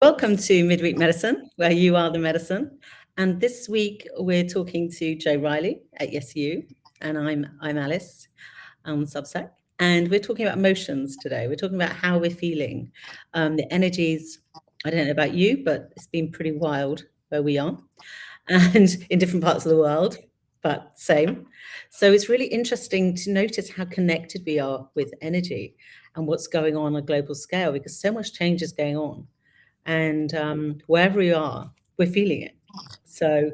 Welcome to Midweek Medicine, where you are the medicine. And this week we're talking to Joe Riley at YesU, and I'm Alice on Substack. And we're talking about emotions today. We're talking about how we're feeling, the energies. I don't know about you, but it's been pretty wild where we are, and in different parts of the world, but same. So it's really interesting to notice how connected we are with energy and what's going on a global scale, because so much change is going on. And wherever we are, we're feeling it. So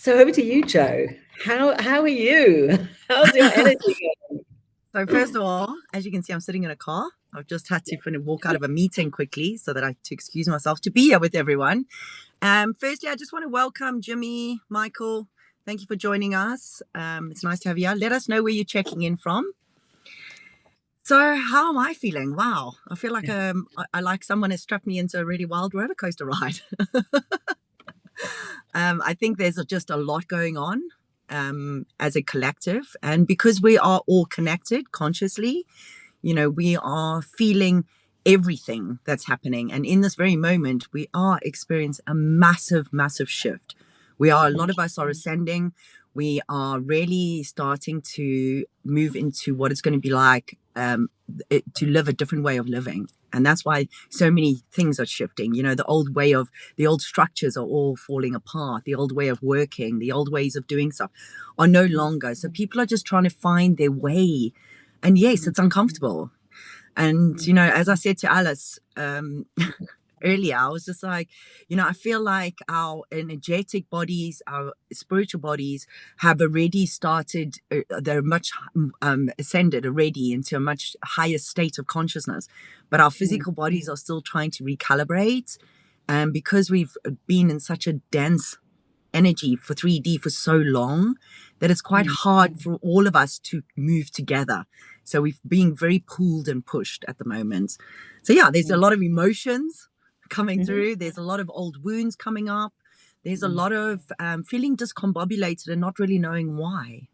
over to you, Joe. How are you? How's your energy going? So first of all, as you can see, I'm sitting in a car. I've just had to walk out of a meeting quickly so that I to excuse myself to be here with everyone. Firstly, I just want to welcome Jimmy, Michael. Thank you for joining us. It's nice to have you. Let us know where you're checking in from. So how am I feeling? Wow. I feel like I like someone has strapped me into a really wild roller coaster ride. I think there's just a lot going on as a collective. And because we are all connected consciously, we are feeling everything that's happening. And in this very moment, we are experiencing a massive, massive shift. A lot of us are ascending. We are really starting to move into what it's going to be like to live a different way of living. And that's why so many things are shifting. The old structures are all falling apart. The old way of working, the old ways of doing stuff are no longer. So people are just trying to find their way. And yes, it's uncomfortable. And, as I said to Alice earlier, I was just like, I feel like our energetic bodies, our spiritual bodies have already started, they're much ascended already into a much higher state of consciousness, but our physical bodies are still trying to recalibrate. And because we've been in such a dense energy for 3D for so long, that it's quite hard for all of us to move together. So we've been very pulled and pushed at the moment. So yeah, there's a lot of emotions coming through. There's a lot of old wounds coming up. There's a lot of feeling discombobulated and not really knowing why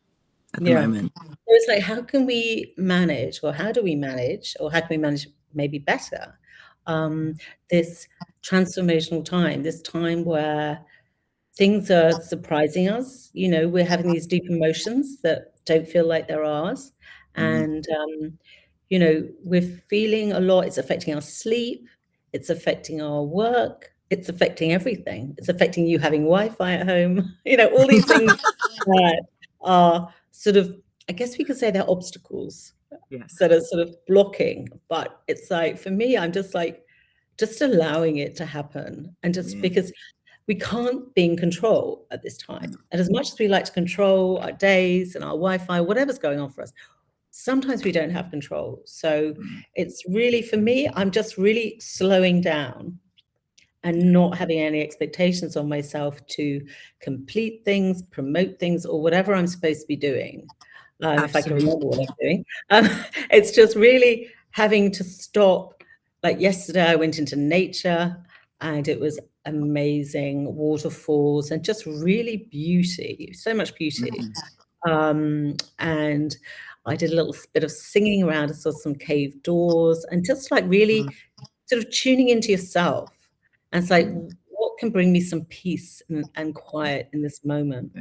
at the moment. So it's like, how can we manage, or how do we manage, or how can we manage maybe better this transformational time, this time where things are surprising us. We're having these deep emotions that don't feel like they're ours. And, we're feeling a lot. It's affecting our sleep. It's affecting our work. It's affecting everything. It's affecting you having Wi-Fi at home. All these things that are sort of, I guess we could say they're obstacles that are sort of blocking. But it's like, for me, I'm just like, just allowing it to happen. And just because we can't be in control at this time. And as much as we like to control our days and our Wi-Fi, whatever's going on for us, sometimes we don't have control. So it's really, for me, I'm just really slowing down and not having any expectations on myself to complete things, promote things, or whatever I'm supposed to be doing. If I can remember what I'm doing. It's just really having to stop. Like yesterday, I went into nature and it was amazing, waterfalls and just really beauty, so much beauty. And I did a little bit of singing around. I saw some cave doors and just like really sort of tuning into yourself. And it's like, what can bring me some peace and quiet in this moment?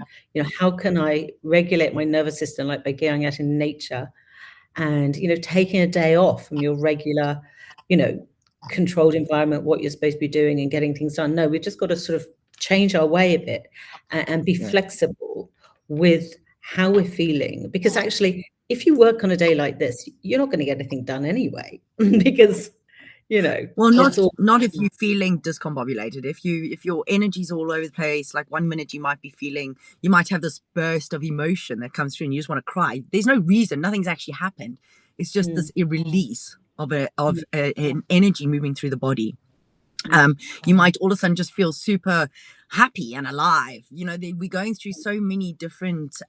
How can I regulate my nervous system, like by going out in nature and, taking a day off from your regular, controlled environment, what you're supposed to be doing and getting things done. No, we've just got to sort of change our way a bit and be flexible with how we're feeling. Because actually, if you work on a day like this, you're not going to get anything done anyway, because well, not if you're feeling discombobulated. If your energy's all over the place, like one minute you might have this burst of emotion that comes through and you just want to cry. There's no reason, nothing's actually happened. It's just this release of an energy moving through the body. You might all of a sudden just feel super happy and alive. We're going through so many different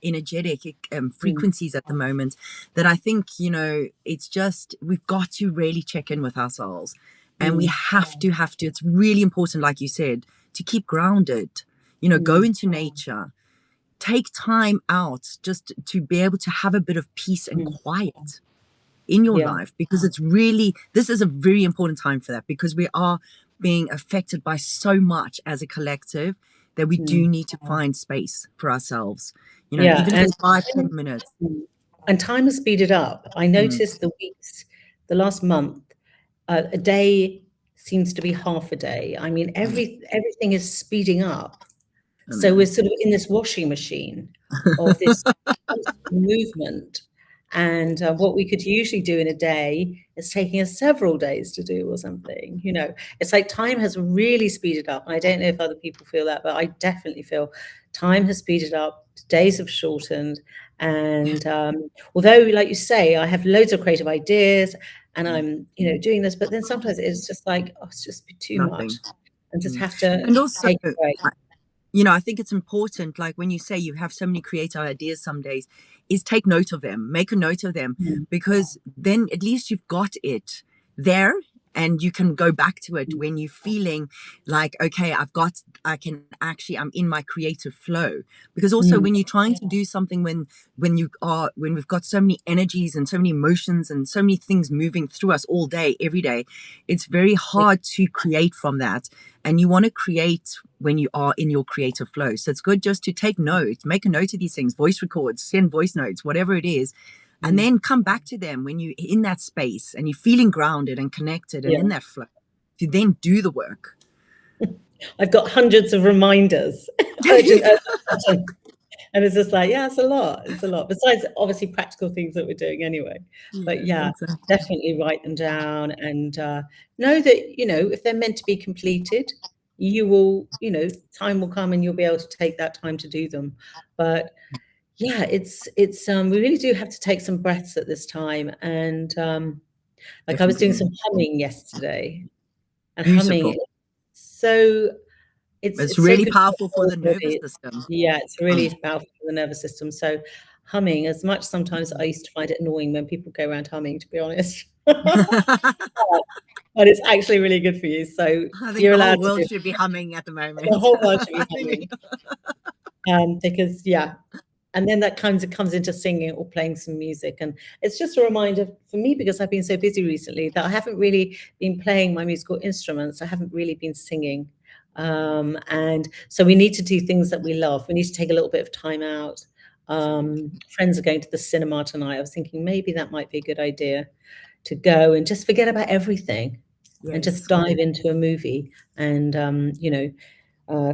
energetic frequencies at the moment that I think, it's just, we've got to really check in with ourselves, and we have to, it's really important, like you said, to keep grounded, go into nature, take time out just to be able to have a bit of peace and quiet. in your Yeah. life, because it's really, this is a very important time for that, because we are being affected by so much as a collective that we do need to find space for ourselves, Yeah. even if And it's 5-10 minutes. time has speeded up. I noticed the last month, a day seems to be half a day. I mean, everything is speeding up. So we're sort of in this washing machine of this constant movement. And what we could usually do in a day is taking us several days to do or something. It's like time has really speeded up. And I don't know if other people feel that, but I definitely feel time has speeded up. Days have shortened. And although, like you say, I have loads of creative ideas and I'm, doing this, but then sometimes it's just like, oh, it's just too much. Nothing. And just have to And also, take a break. I think it's important, like when you say you have so many creative ideas some days, is take note of them, make a note of them, because then at least you've got it there and you can go back to it when you're feeling like, okay, I'm in my creative flow. Because also when you're trying to do something, when we've got so many energies and so many emotions and so many things moving through us all day, every day, it's very hard to create from that. And you want to create when you are in your creative flow. So it's good just to take note, make a note of these things, voice records, send voice notes, whatever it is, and then come back to them when you're in that space and you're feeling grounded and connected and in that flow, to then do the work. I've got hundreds of reminders. Urgent, urgent. And it's just like, yeah, it's a lot. It's a lot. Besides, obviously, practical things that we're doing anyway. But yeah, exactly. Definitely write them down and know that, if they're meant to be completed, you will, time will come and you'll be able to take that time to do them. But yeah, it's we really do have to take some breaths at this time. And like I was doing some humming yesterday, and Beautiful. humming, so it's so really good powerful for the the nervous body. system. Yeah, it's really powerful for the nervous system. So humming, as much sometimes I used to find it annoying when people go around humming, to be honest. But it's actually really good for you. So I think you're the allowed whole world to do should be humming at the moment. the whole world should be humming. Because and then that comes into singing or playing some music. And it's just a reminder for me, because I've been so busy recently, that I haven't really been playing my musical instruments. I haven't really been singing. And so we need to do things that we love. We need to take a little bit of time out. Friends are going to the cinema tonight. I was thinking maybe that might be a good idea, to go and just forget about everything and just dive into a movie and,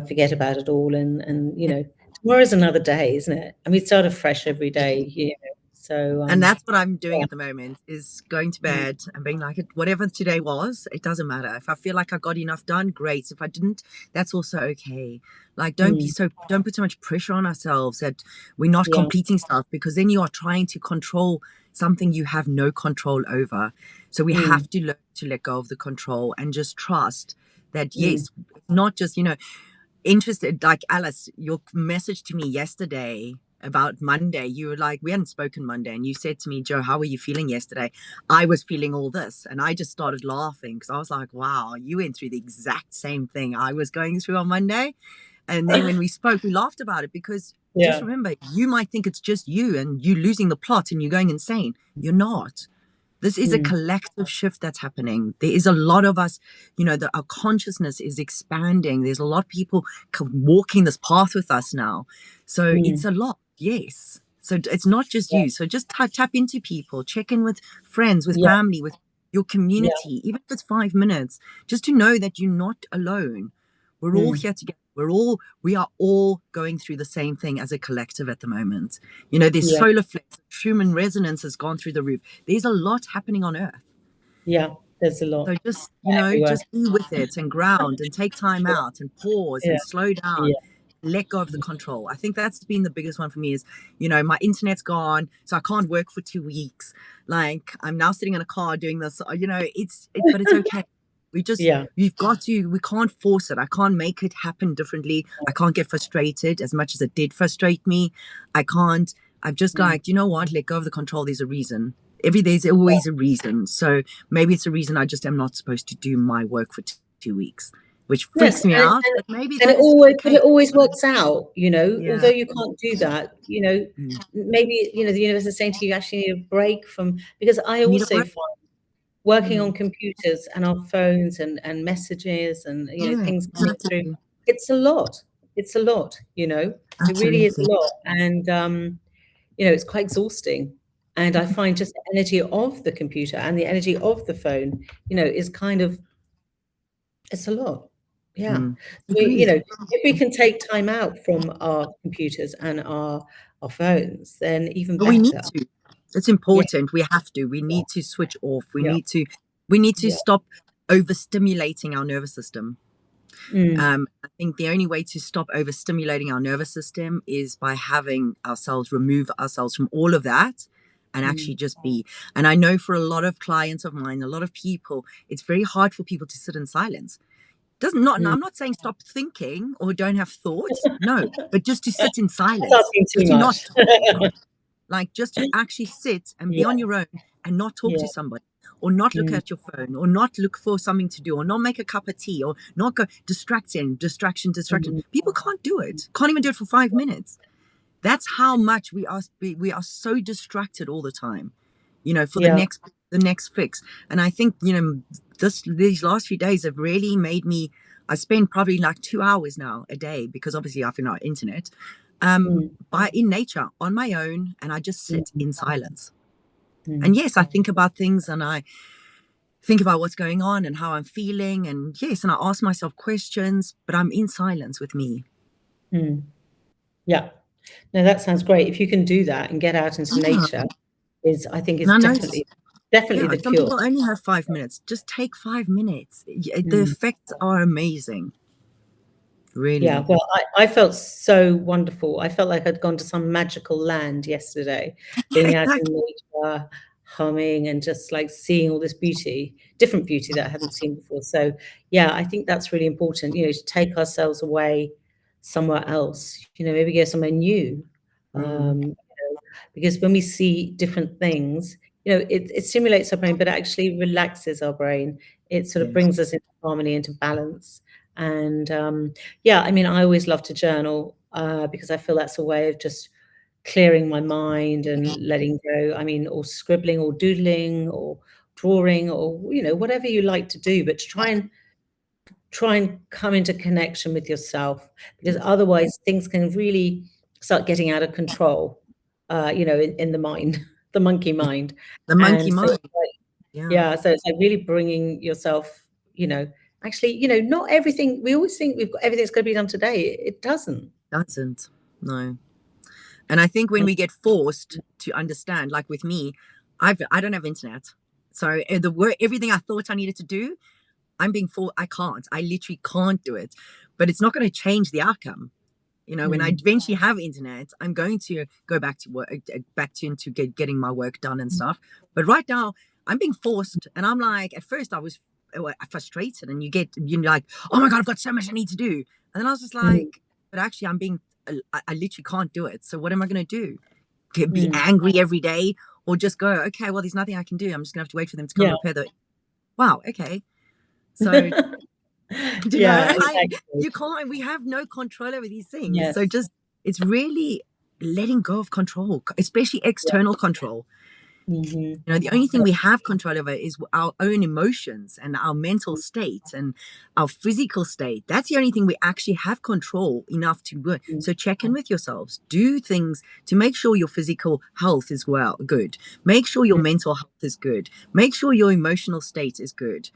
forget about it all. And tomorrow's another day, isn't it? And we start afresh every day, So, and that's what I'm doing at the moment, is going to bed and being like, whatever today was, it doesn't matter. If I feel like I got enough done, great. If I didn't, that's also okay. Like, don't put so much pressure on ourselves that we're not completing stuff, because then you are trying to control something you have no control over. So we have to learn to let go of the control and just trust that, yes, not just, interested, like Alice, your message to me yesterday about Monday, you were like, we hadn't spoken Monday, and you said to me, Jo, how were you feeling yesterday? I was feeling all this, and I just started laughing, because I was like, wow, you went through the exact same thing I was going through on Monday. And then when we spoke, we laughed about it, because just remember, you might think it's just you and you losing the plot and you're going insane. You're not. This is a collective shift that's happening. There is a lot of us, our consciousness is expanding. There's a lot of people walking this path with us now. So it's a lot, yes. So it's not just you. So just tap into people, check in with friends, with family, with your community, even if it's 5 minutes, just to know that you're not alone. We're all here together. We are all going through the same thing as a collective at the moment. There's solar flares, Schumann resonance has gone through the roof. There's a lot happening on Earth. Yeah, there's a lot. So just, just be with it and ground and take time out and pause and slow down. Let go of the control. I think that's been the biggest one for me is, my internet's gone, so I can't work for 2 weeks. Like, I'm now sitting in a car doing this, but it's okay. We can't force it. I can't make it happen differently. I can't get frustrated as much as it did frustrate me. I've just like, you know what? Let go of the control. There's a reason. There's always a reason. So maybe it's a reason I just am not supposed to do my work for 2 weeks. which Yes, freaks me out. But maybe and that is the it case. always works out, you know, although Yeah. you can't do that, you know, maybe, you know, the universe is saying to you, you actually need a break from, because I You need a also break. find working on computers and our phones and messages and, you know, Yeah, things coming through, exactly. it's a lot. It's a lot, you know, it really is a Absolutely. lot. And, you know, it's quite exhausting. And I find just the energy of the computer and the energy of the phone, you know, is kind of, it's a lot. Yeah. So, you Agreed. know, if we can take time out from our computers and our phones, then even But we need better. to. It's Yeah, important. We have to. We yeah, need to switch off. yeah, We need to yeah. stop overstimulating our nervous system. Mm, I think the only way to stop overstimulating our nervous system is by having ourselves remove ourselves from all of that and actually mm, just be. And I know for a lot of clients of mine, a lot of people, it's very hard for people to sit in silence. Doesn't not mm. I'm not saying stop thinking or don't have thoughts. No, but just to sit in That's silence, asking too just to not much. talk to someone. Like just to actually sit and be Yeah, on your own and not talk yeah. to somebody or not look Mm, at your phone or not look for something to do or not make a cup of tea or not go distraction. mm, People can't do it. Can't even do it for 5 minutes. That's how much we are so distracted all the time, for yeah. the next fix. And I think, these last few days have really made me. I spend probably like 2 hours now a day because obviously I've our internet, Mm, by in nature on my own, and I just sit mm, in silence. And mm, yes, I think about things and I think about what's going on and how I'm feeling, and yes, and I ask myself questions, but I'm in silence with me. mm. Yeah. No, that sounds great. If you can do that and get out into Yeah. nature is, I think, And is I know, definitely yeah, the some cure. people only have 5 minutes. Just take 5 minutes. The Mm. effects are amazing, Yeah, really. well, I felt so wonderful. I felt like I'd gone to some magical land yesterday, being out in nature, humming, and just like seeing all this beauty, different beauty that I hadn't seen before. So, yeah, I think that's really important, you know, to take ourselves away somewhere else, you know, maybe go somewhere new. Mm, You know, because when we see different things, you know, it stimulates our brain, but actually relaxes our brain. It sort of yes. brings us into harmony, into balance. And yeah, I mean, I always love to journal because I feel that's a way of just clearing my mind and letting go. I mean, or scribbling or doodling or drawing or, you know, whatever you like to do, but to try and come into connection with yourself, because otherwise things can really start getting out of control, you know, in the mind, the monkey mind. The monkey And so, mind. Yeah, yeah, so it's like really bringing yourself, you know, actually, you know, not everything, we always think we've got everything's going to be done today. It doesn't. doesn't. No. And I think when we get forced to understand, like with me, I don't have internet. So the work, everything I thought I needed to do, I'm being forced. I can't. I literally can't do it. But it's not going to change the outcome. When I Mm, eventually have internet, I'm going to go back to work, back to into getting my work done and stuff. But right now, I'm being forced, and I'm like, at first I was frustrated, and you're like, oh my god, I've got so much I need to do, and then I was just mm, like, but actually, I literally can't do it. So what am I going to do? Be mm. angry every day, or just go, okay, well, there's nothing I can do. I'm just gonna have to wait for them to come Yeah. repair the. Wow, okay. So Yeah, like exactly. you can't, we have no control over these things. So Yes. just, it's really letting go of control, especially Yeah. external control. Mhm. The only thing we have control over is our own emotions and our mental state and our physical state. That's the only thing we actually have control enough to work. Mm, So check in with yourselves, do things to make sure your physical health is good, make sure your mm, mental health is good, make sure your emotional state is good.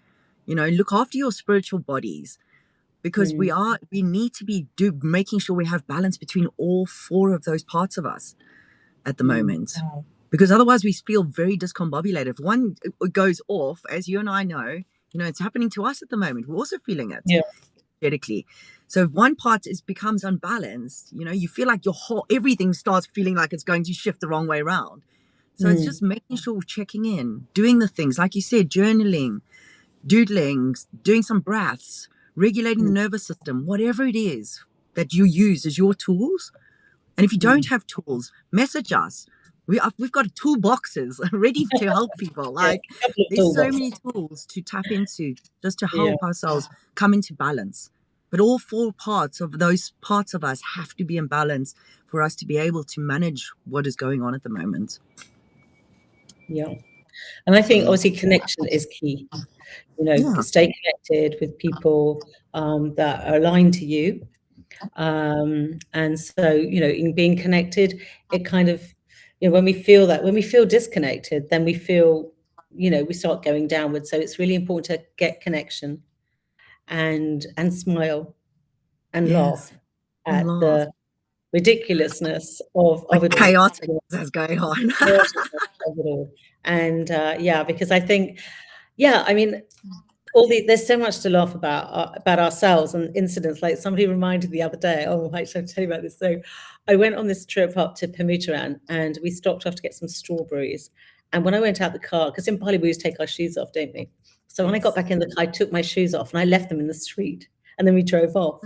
Look after your spiritual bodies, because mm, we need to be making sure we have balance between all four of those parts of us at the mm. moment. Because otherwise we feel very discombobulated. If one goes off, as you and I know, it's happening to us at the moment. We're also feeling it Yeah. energetically. So if one part becomes unbalanced, you feel like everything starts feeling like it's going to shift the wrong way around. So it's Mm, just making sure we're checking in, doing the things like you said, journaling, doodling, doing some breaths, regulating the mm, nervous system, whatever it is that you use as your tools. And if you don't mm, have tools, message us. we've got toolboxes ready to help people. Like, there's so many tools to tap into just to help ourselves come into balance. But all 4 parts of those parts of us have to be in balance for us to be able to manage what is going on at the moment. Yeah. And I think obviously connection is key. You know, stay connected with people that are aligned to you. And so, you know, in being connected, it kind of, you know, when we feel disconnected, then we feel, you know, we start going downwards. So it's really important to get connection and smile and laugh at the ridiculousness of it all. Chaotic that's going on. Of it all. And yeah, because I think, I mean, there's so much to laugh about ourselves and incidents. Like somebody reminded the other day, I should tell you about this. So I went on this trip up to Pemutaran and we stopped off to get some strawberries. And when I went out the car, because in Bali we always take our shoes off, don't we? So when I got back in the car, I took my shoes off and I left them in the street. And then we drove off.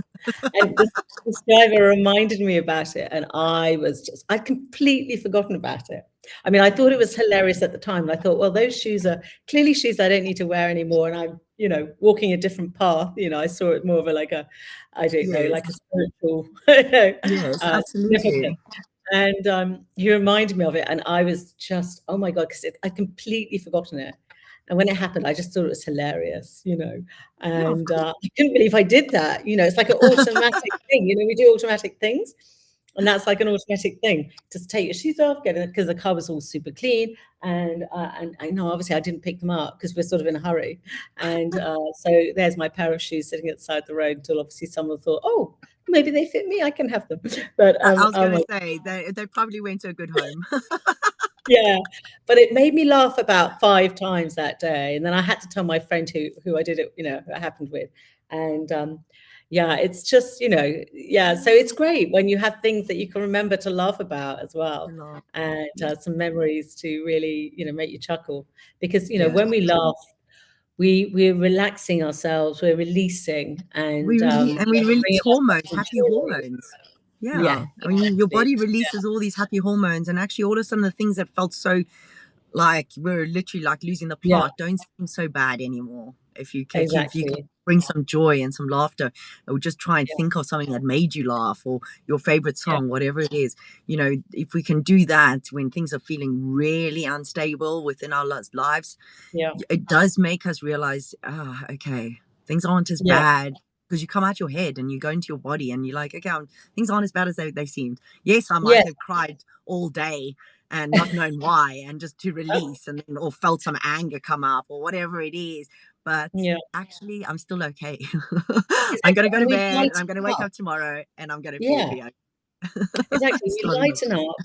And this driver reminded me about it. And I'd completely forgotten about it. I mean, I thought it was hilarious at the time. And I thought, well, those shoes are clearly shoes I don't need to wear anymore. And I'm, you know, walking a different path. You know, I saw it more of like a spiritual. Yes, absolutely. And he reminded me of it. And I was just, oh my God, because I'd completely forgotten it. And when it happened, I just thought it was hilarious, you know, and I couldn't believe I did that. You know, it's like an automatic thing. You know, we do automatic things. And that's like an automatic thing. Just take your shoes off, get it, because the car was all super clean. And I know, obviously, I didn't pick them up because we're sort of in a hurry. And so there's my pair of shoes sitting at the side of the road until obviously someone thought, oh, maybe they fit me. I can have them. But I was going to say, they probably went to a good home. Yeah, but it made me laugh about 5 times that day. And then I had to tell my friend who I did it, you know, who it happened with. And it's just, you know, so it's great when you have things that you can remember to laugh about as well. And some memories to really, you know, make you chuckle. Because, you know, when we laugh, we're relaxing ourselves, we're releasing, and we release hormones, happy hormones. Yeah, I mean, your body releases all these happy hormones, and actually all of some of the things that felt so like we're literally like losing the plot don't seem so bad anymore. If you can bring some joy and some laughter, or just try and think of something that made you laugh, or your favorite song, whatever it is, you know, if we can do that when things are feeling really unstable within our lives, it does make us realize, okay, things aren't as bad. Because you come out your head and you go into your body and you're like, okay, things aren't as bad as they seemed. Yes, I might have cried all day and not known why, and just to release, and then, or felt some anger come up or whatever it is. But actually, I'm still okay. I'm going to go to bed, and I'm going to wake up tomorrow, and I'm going to feel okay. Exactly. We lighten up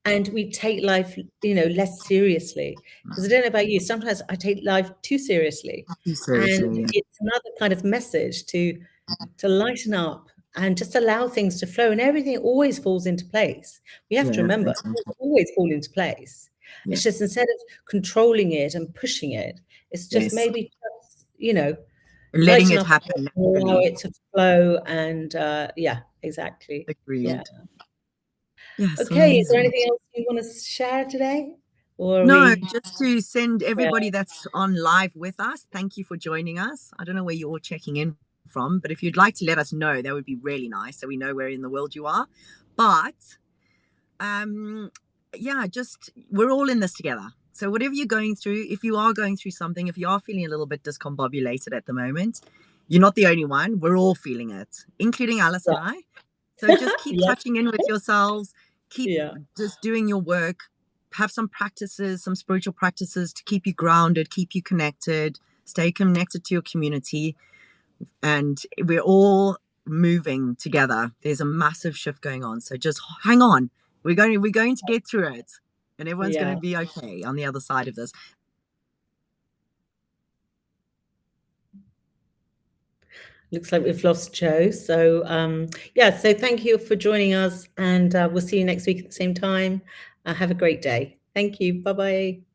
and we take life, you know, less seriously. Because I don't know about you, sometimes I take life too seriously. And it's another kind of message to lighten up and just allow things to flow, and everything always falls into place. We have to remember, it always fall into place. It's just instead of controlling it and pushing it, it's just maybe just, you know, letting it happen, allow it to flow, and exactly. Agreed. Okay, is there anything else you want to share today? No, just to send everybody that's on live with us, thank you for joining us. I don't know where you're all checking in from, but if you'd like to let us know, that would be really nice, so we know where in the world you are. But just we're all in this together. So whatever you're going through, if you are going through something, if you are feeling a little bit discombobulated at the moment, you're not the only one. We're all feeling it, including Alice and I. So just keep touching in with yourselves, keep just doing your work, have some practices, some spiritual practices to keep you grounded, keep you connected, stay connected to your community. And we're all moving together. There's a massive shift going on. So just hang on. We're going to get through it, and everyone's going to be okay on the other side of this. Looks like we've lost Joe. So so thank you for joining us, and we'll see you next week at the same time. Have a great day. Thank you. Bye-bye.